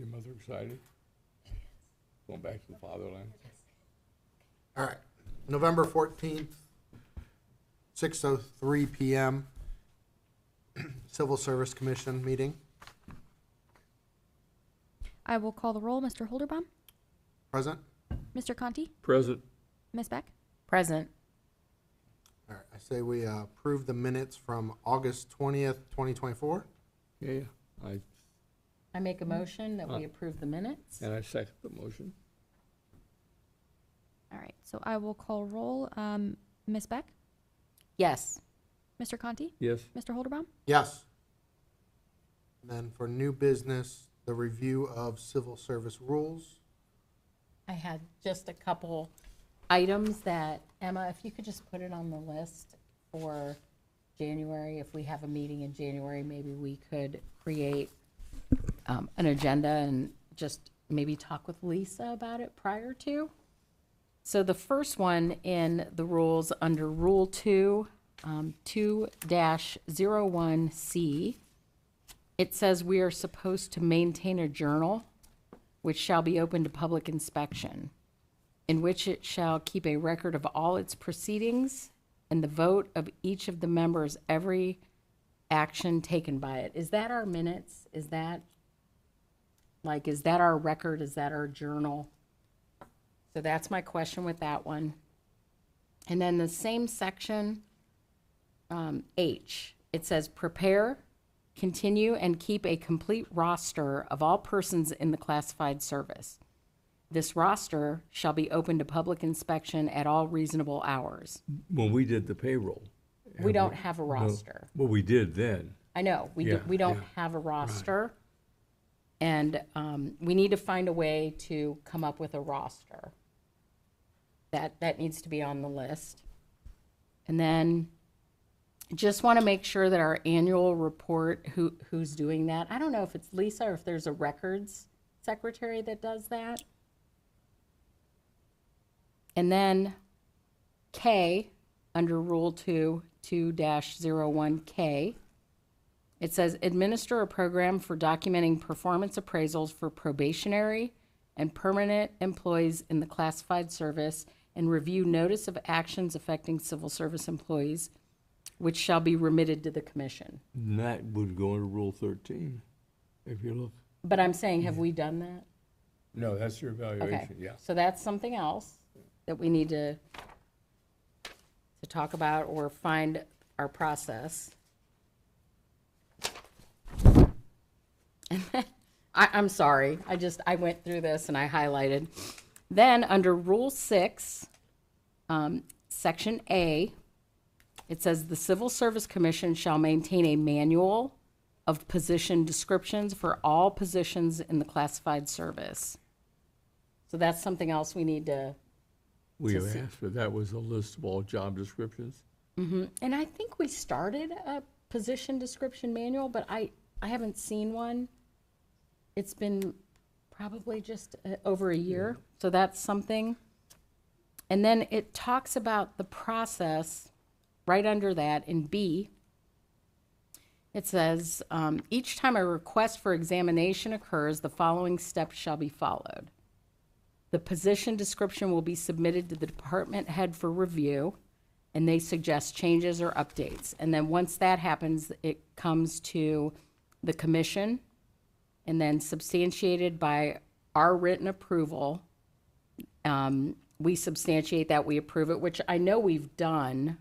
Your mother excited? Going back to the fatherland? All right, November 14th, 6:03 PM, Civil Service Commission meeting. I will call the roll. Mr. Holderbaum? Present? Mr. Conti? Present. Ms. Beck? Present. All right, I say we approve the minutes from August 20th, 2024. Yeah, I make a motion that we approve the minutes. and I second the motion. All right, so I will call roll. Ms. Beck? Yes. Mr. Conti? Yes. Mr. Holderbaum? Yes. And then for new business, the review of civil service rules. I had just a couple items that, Emma, if you could just put it on the list for January. If we have a meeting in January, maybe we could create an agenda and just maybe talk with Lisa about it prior to. So the first one in the rules, under Rule 2, 2-01C, it says we are supposed to maintain a journal which shall be open to public inspection, in which it shall keep a record of all its proceedings and the vote of each of the members, every action taken by it. Is that our minutes? Is that our record? Is that our journal? So that's my question with that one. And then the same section, H, it says prepare, continue, and keep a complete roster of all persons in the classified service. This roster shall be open to public inspection at all reasonable hours. When we did the payroll. We don't have a roster. Well, we did then. I know, we Yeah, don't yeah. have a roster. And we need to find a way to come up with a roster. That needs to be on the list. And then just want to make sure that our annual report, who's doing that? I don't know if it's Lisa or if there's a records secretary that does that. And then K, under Rule 2-01K, it says administer a program for documenting performance appraisals for probationary and permanent employees in the classified service and review notice of actions affecting civil service employees, which shall be remitted to the commission. And that would go into Rule 13, if you look. But I'm saying, have we done that? No, that's your Okay. evaluation, yeah. So that's something else that we need to talk about or find our process. And then, I'm sorry, I went through this and I highlighted. Then, under Rule 6, Section A, it says the Civil Service Commission shall maintain a manual of position descriptions for all positions in the classified service. So that's something else we need to, We to have see. asked for, that was a list of all job descriptions. and I think we started a position description manual, but I haven't seen one. It's been probably just over a year, so that's something. And then it talks about the process right under that in B. It says, each time a request for examination occurs, the following steps shall be followed. The position description will be submitted to the department head for review, and they suggest changes or updates. And then once that happens, it comes to the commission, and then substantiated by our written approval. We substantiate that, we approve it, which I know we've done,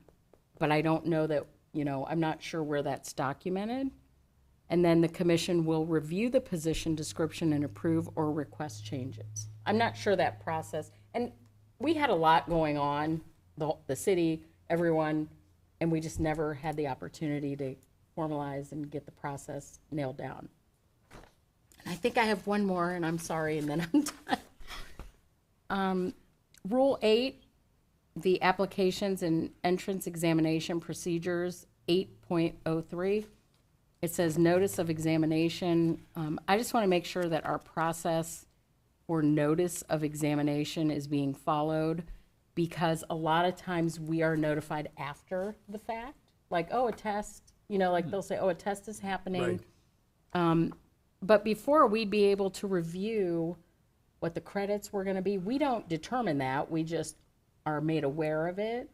but I don't know that, I'm not sure where that's documented. And then the commission will review the position description and approve or request changes. I'm not sure that process, and we had a lot going on, the city, everyone, and we just never had the opportunity to formalize and get the process nailed down. And I think I have one more, and I'm sorry, and then I'm done. Rule 8, the applications and entrance examination procedures, 8.03. It says notice of examination. I just want to make sure that our process for notice of examination is being followed, because a lot of times we are notified after the fact, like, oh, a test, like they'll say, oh, a test is happening. Right. but before we'd be able to review what the credits were gonna be. We don't determine that, we just are made aware of it.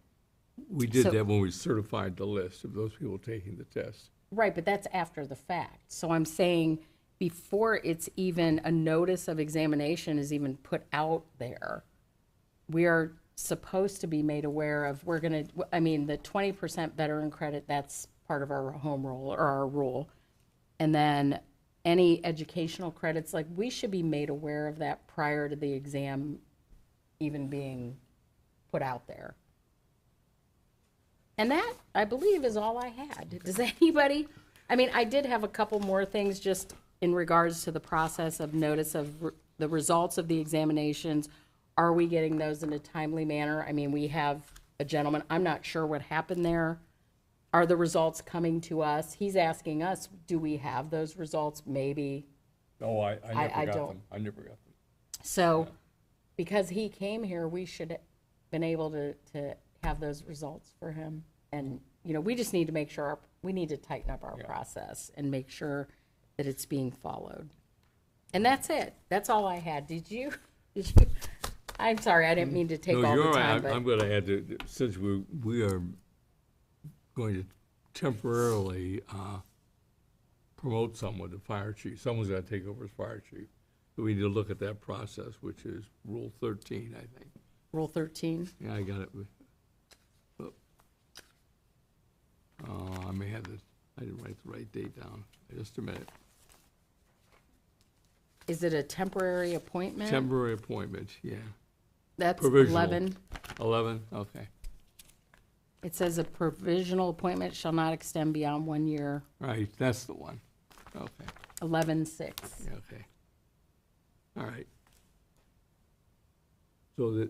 We did So- that when we certified the list of those people taking the test. Right, but that's after the fact. So I'm saying before it's even, a notice of examination is even put out there, we are supposed to be made aware of, we're gonna, I mean, the 20% veteran credit, that's part of our home rule or our rule. And then any educational credits, like, we should be made aware of that prior to the exam even being put out there. And that, I believe, is all I had. Does anybody, I mean, I did have a couple more things just in regards to the process of notice of the results of the examinations. Are we getting those in a timely manner? I mean, we have a gentleman, I'm not sure what happened there. Are the results coming to us? He's asking us, do we have those results? Maybe. No, I I never got don't. them. I never got them. So, because he came here, we should have been able to have those results for him. And, you know, we just need to make sure, we need to tighten up our Yeah. process and make sure that it's being followed. And that's it. That's all I had. Did you? I'm sorry, I didn't mean to take No, all you're the all right. time, I'm but going to add, since we are going to temporarily promote someone to fire chief, someone's got to take over as fire chief. So we need to look at that process, which is Rule 13, I think. Rule 13. Yeah, I got it. I may have the, I didn't write the right date down. Just a minute. Is it a temporary appointment? Temporary appointment, yeah. That's provisional. 11. 11, okay. It says a provisional appointment shall not extend beyond 1 year. Right, that's the one. Okay, 11/6. yeah, okay. All right. So that,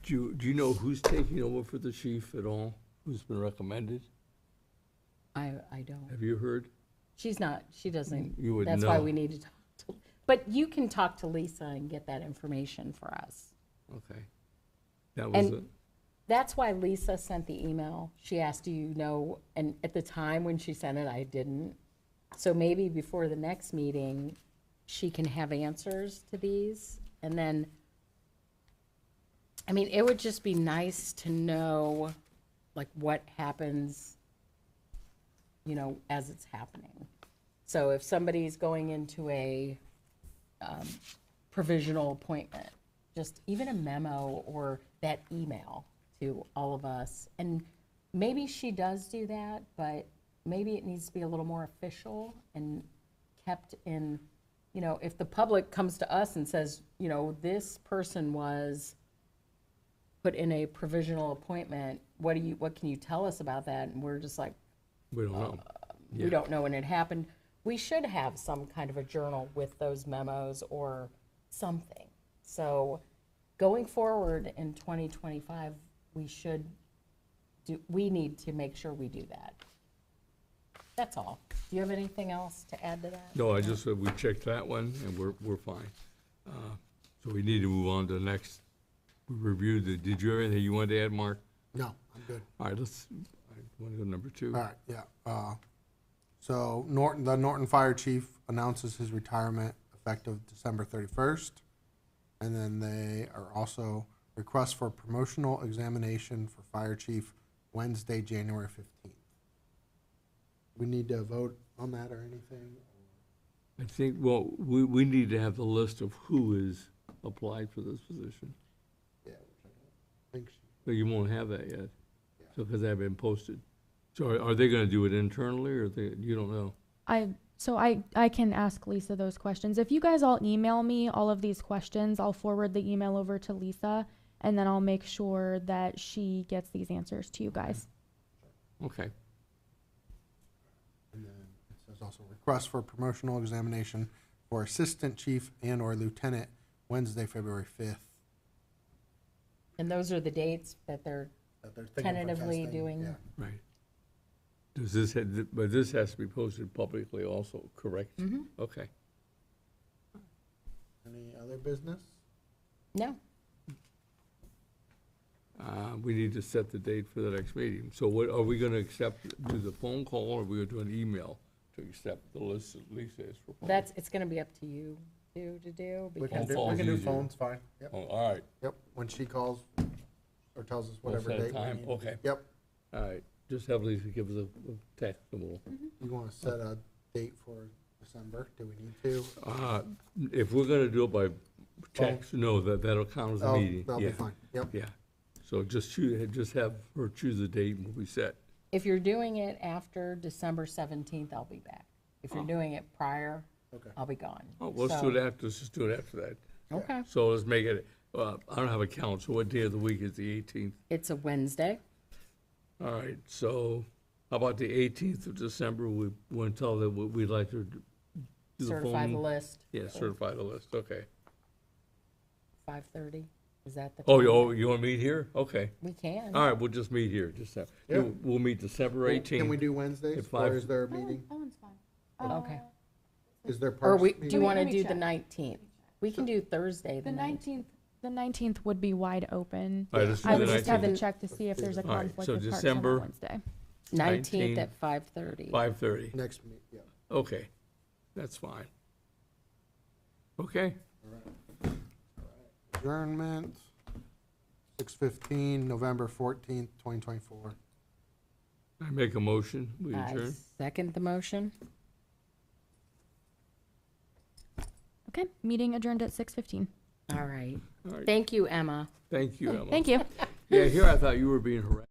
do you know who's taking over for the chief at all? Who's been recommended? I don't. Have you heard? She's not, she doesn't. You would That's why know. we need to talk to, but you can talk to Lisa and get that information for us. Okay. That was And it? that's why Lisa sent the email. She asked, do you know, and at the time when she sent it, I didn't. So maybe before the next meeting, she can have answers to these. And then, I mean, it would just be nice to know, like, what happens, you know, as it's happening. So if somebody's going into a provisional appointment, just even a memo or that email to all of us. And maybe she does do that, but maybe it needs to be a little more official and kept in, you know, if the public comes to us and says, you know, this person was put in a provisional appointment, what can you tell us about that? And we're just like, We don't know. we don't know when it happened. We should have some kind of a journal with those memos or something. So going forward in 2025, we need to make sure we do that. That's all. Do you have anything else to add to that? No, I just said we checked that one and we're fine. So we need to move on to the next. We reviewed the, did you have anything you wanted to add, Mark? No, I'm good. All right, let's, I want to go to number 2. All right, yeah. So the Norton Fire Chief announces his retirement effective December 31st. And then they are also request for promotional examination for Fire Chief Wednesday, January 15th. We need to vote on that or anything? I think, well, we need to have the list of who is applied for this position. Yeah, which I don't think she. But you won't have that yet, so, because they haven't been posted. So are they gonna do it internally, or you don't know? I can ask Lisa those questions. If you guys all email me all of these questions, I'll forward the email over to Lisa, and then I'll make sure that she gets these answers to you guys. Okay, And then it says also request for promotional examination for Assistant Chief and or Lieutenant Wednesday, February 5th. And those are the dates that they're That they're thinking of tentatively testing, doing. yeah. right. Does this, but this has to be posted publicly also, correct? Okay. Any other business? No, We need to set the date for the next meeting. So what, are we gonna accept, do the phone call, or are we gonna do an email to accept the list that Lisa has proposed. It's gonna be up to you to do, We because can Phone's do easier. phones, fine. Yep, Oh, all right, yep. When she calls or tells us we'll whatever set a date we time, need. okay, Yep. all right. Just have Lisa give us a text and we'll, You want to set a date for December? Do we need to? if we're gonna do it by text, no, that'll count as a Oh, meeting, that'll yeah, be fine. Yep. yeah. So just have her choose a date and we'll be set. if you're doing it after December 17th, I'll be back. If you're doing it prior, Okay. I'll be gone. Oh, let's do it after, let's just do it after that. Okay. So let's make it, I don't have a count, so what day of the week is the 18th? It's a Wednesday. All right, so how about the 18th of December? We want to tell them we'd like to do the Certify the phone. list. Yeah, certify the list, okay. 5:30. Is that the? Oh, time? you want to meet here? Okay. We can. All right, we'll just meet here, Yeah. we'll meet December Can we 18th. do Wednesdays, At or 5. is there a meeting? That one's fine. Okay. Is there Or parks? do meeting? you want to Let me do the check. 19th? We can do Thursday, The the 19th. 19th would be wide open. All right, let's do I the would just have to 19th, check to see if there's a All right, conflict so with Parks on December- that Wednesday. 19th at 5:30. 5:30. Next meet, yeah. Okay, that's fine. Okay, Adjournment, 6:15, November 14th, 2024. I make a motion, we I adjourn. second the motion. Okay, meeting adjourned at 6:15. All right. All right, Thank you, Emma. thank you, Emma. Thank you. Yeah, here I thought you were being harassed.